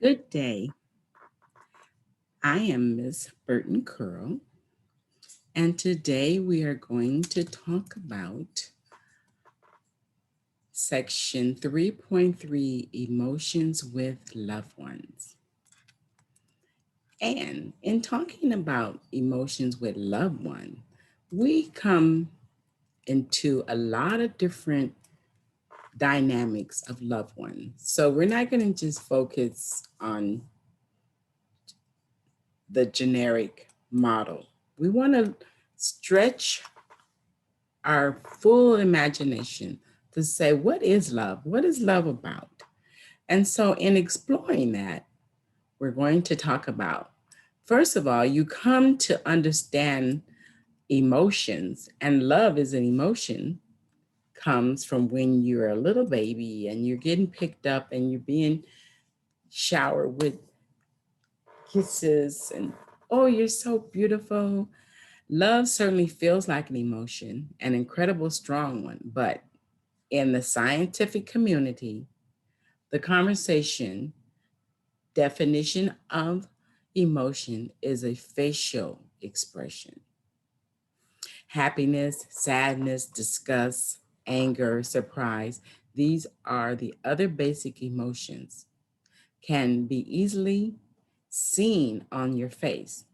Good day. I am Miss Burton-Curl, and today we are going to talk about Section 3.3 Emotions with Loved Ones. And in talking about emotions with loved one, we come into a lot of different dynamics of loved ones. So we're not going to just focus on the generic model. We want to stretch our full imagination to say, what is love? What is love about? And so, in exploring that, we're going to talk about, first of all, you come to understand emotions, and love is an emotion, comes from when you're a little baby and you're getting picked up and you're being showered with kisses and, oh, you're so beautiful. Love certainly feels like an emotion, an incredible strong one, but in the scientific community, the conversation definition of emotion is a facial expression. Happiness, sadness, disgust, anger, surprise, these are the other basic emotions, can be easily seen on your face,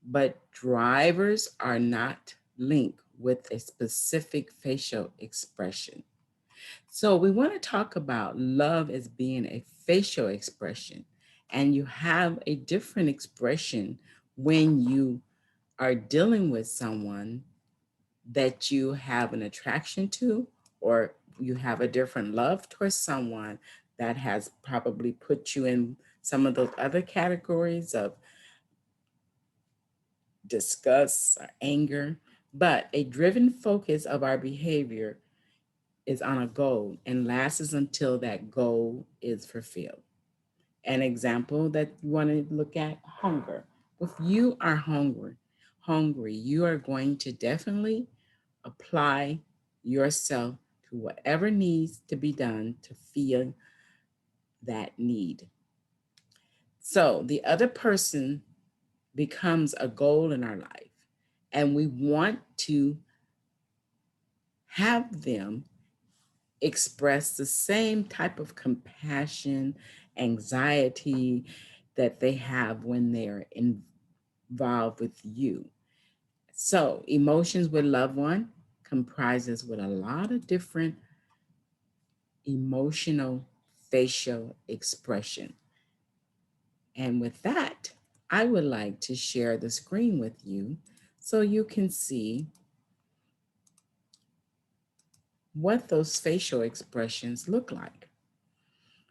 but drivers are not linked with a specific facial expression. So we want to talk about love as being a facial expression, and you have a different expression when you are dealing with someone that you have an attraction to, or you have a different love towards someone that has probably put you in some of those other categories of disgust or anger. But a driven focus of our behavior is on a goal and lasts until that goal is fulfilled. An example that you want to look at, hunger. If you are hungry, you are going to definitely apply yourself to whatever needs to be done to feel that need. So the other person becomes a goal in our life, and we want to have them express the same type of compassion, anxiety that they have when they're involved with you. So, emotions with loved one comprises with a lot of different emotional facial expression. And with that, I would like to share the screen with you so you can see what those facial expressions look like.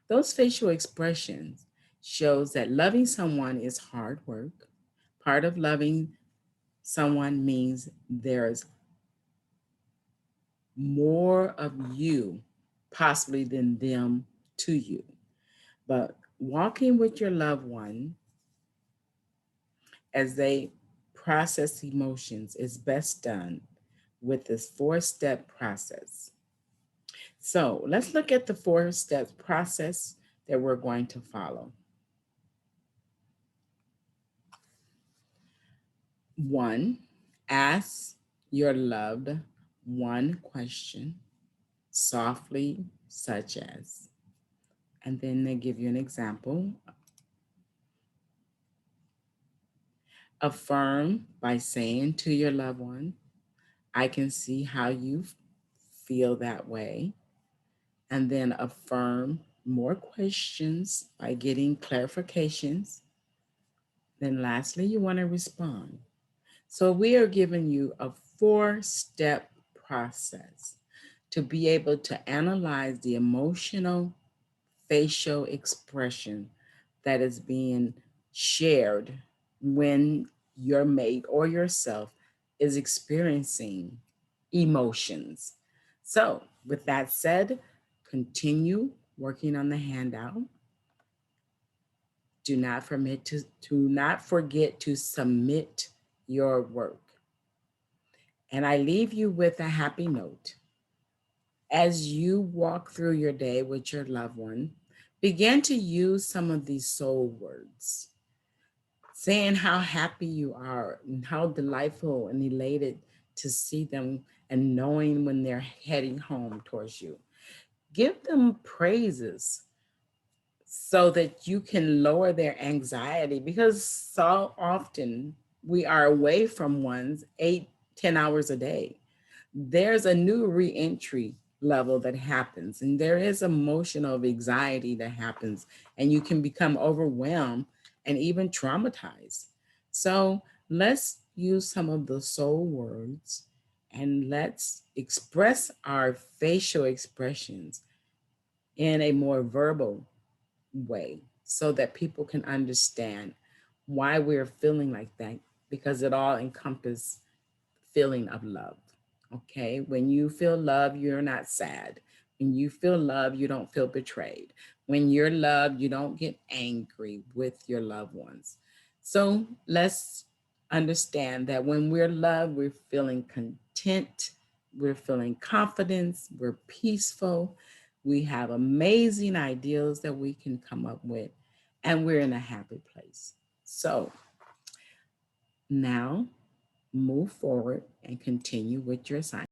Those facial expressions shows that loving someone is hard work. Part of loving someone means there's more of you possibly than them to you. But walking with your loved one as they process emotions is best done with this four-step process. So let's look at the four-step process that we're going to follow. One, ask your loved one question softly, such as, and then they give you an example. Affirm by saying to your loved one, I can see how you feel that way. And then affirm more questions by getting clarifications. Then lastly, you want to respond. So we are giving you a four-step process to be able to analyze the emotional facial expression that is being shared when your mate or yourself is experiencing emotions. So, with that said, continue working on the handout. Do not forget to submit your work. And I leave you with a happy note. As you walk through your day with your loved one, Begin to use some of these soul words, saying how happy you are and how delightful and elated to see them and knowing when they're heading home towards you. Give them praises so that you can lower their anxiety, because so often we are away from ones 8, 10 hours a day. There's a new reentry level that happens, and there is emotional anxiety that happens, and you can become overwhelmed and even traumatized. So let's use some of the soul words and let's express our facial expressions in a more verbal way so that people can understand why we're feeling like that, because it all encompasses feeling of love. Okay. When you feel love, you're not sad. When you feel love, you don't feel betrayed. When you're loved, you don't get angry with your loved ones. So let's understand that when we're loved, we're feeling content, we're feeling confidence, we're peaceful, we have amazing ideals that we can come up with, and we're in a happy place. So now move forward and continue with your assignment.